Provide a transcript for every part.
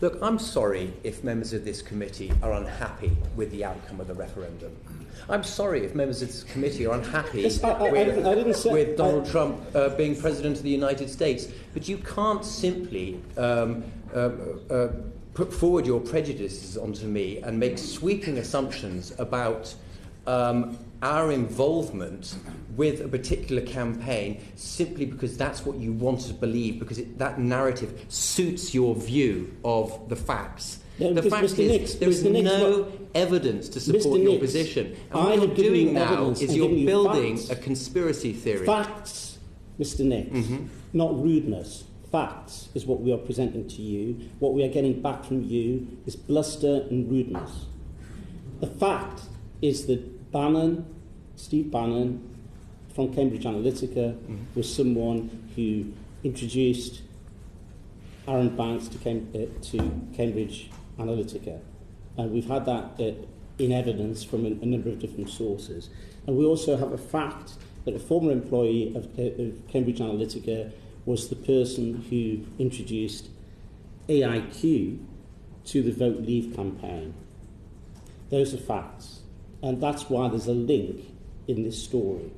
Look, I'm sorry if members of this committee are unhappy with the outcome of the referendum. I'm sorry if members of this committee are unhappy with Donald Trump being President of the United States. But you can't simply put forward your prejudices onto me and make sweeping assumptions about our involvement with a particular campaign simply because that's what you want to believe, because that narrative suits your view of the facts. No, the fact is, there is no evidence to support your position. And what you're doing now is you're building a conspiracy theory. Facts, Mr. Nix, not rudeness. Facts is what we are presenting to you. What we are getting back from you is bluster and rudeness. The fact is that Steve Bannon, from Cambridge Analytica, was someone who introduced Aaron Banks to Cambridge Analytica. And we've had that in evidence from a number of different sources. And we also have a fact that a former employee of Cambridge Analytica was the person who introduced AIQ to the Vote Leave campaign. Those are facts. And that's why there's a link in this story.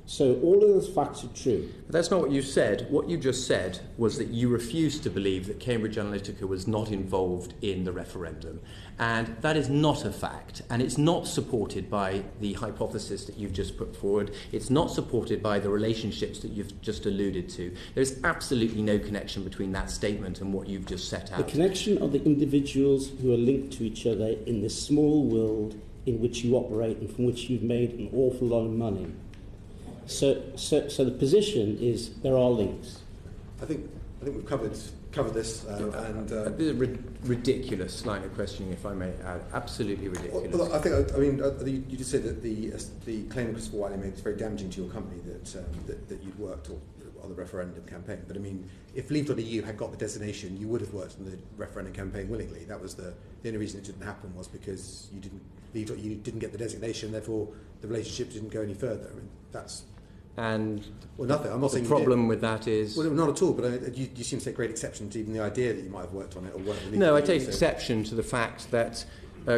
So all of those facts are true. But that's not what you said. What you just said was that you refused to believe that Cambridge Analytica was not involved in the referendum. And that is not a fact. And it's not supported by the hypothesis that you've just put forward. It's not supported by the relationships that you've just alluded to. There's absolutely no connection between that statement and what you've just set out. The connection of the individuals who are linked to each other in this small world in which you operate and from which you've made an awful lot of money. So the position is there are links. I think we've covered this, and a bit of ridiculous line of questioning, if I may add. Absolutely ridiculous. Well, I think you just said that the claim Christopher Wiley made is very damaging to your company that you'd worked on the referendum campaign. But I mean, if Leave.eu had got the designation, you would have worked on the referendum campaign willingly. That was the only reason it didn't happen was because Leave.eu didn't get the designation. Therefore, the relationship didn't go any further. I mean, that's. And nothing. I'm not saying the problem with that is... Well, not at all, but you seem to take great exception to even the idea that you might have worked on it or worked with it. No, I take exception to the fact that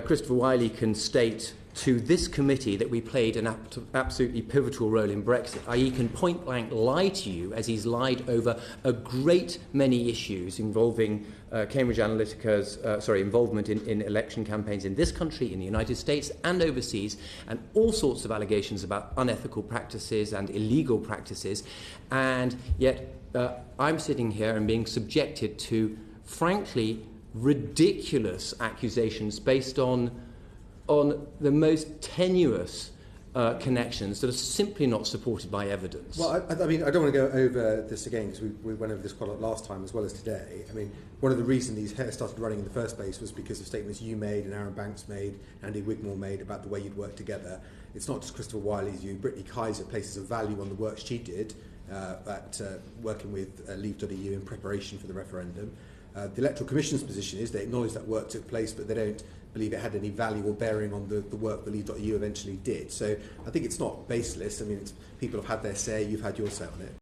Christopher Wiley can state to this committee that we played an absolutely pivotal role in Brexit, i.e. can point-blank lie to you as he's lied over a great many issues involving Cambridge Analytica's involvement in election campaigns in this country, in the United States and overseas, and all sorts of allegations about unethical practices and illegal practices. And yet I'm sitting here and being subjected to, frankly, ridiculous accusations based on the most tenuous connections that are simply not supported by evidence. Well, I mean, I don't want to go over this again because we went over this quite a lot last time as well as today. I mean, one of the reasons these hairs started running in the first place was because of statements you made and Aaron Banks made, Andy Wigmore made about the way you'd work together. It's not just Christopher Wiley's view. Brittany Kaiser places a value on the work she did at working with Leave.eu in preparation for the referendum. The Electoral Commission's position is they acknowledge that work took place, but they don't believe it had any value or bearing on the work that Leave.eu eventually did. So I think it's not baseless. I mean, people have had their say, you've had your say on it.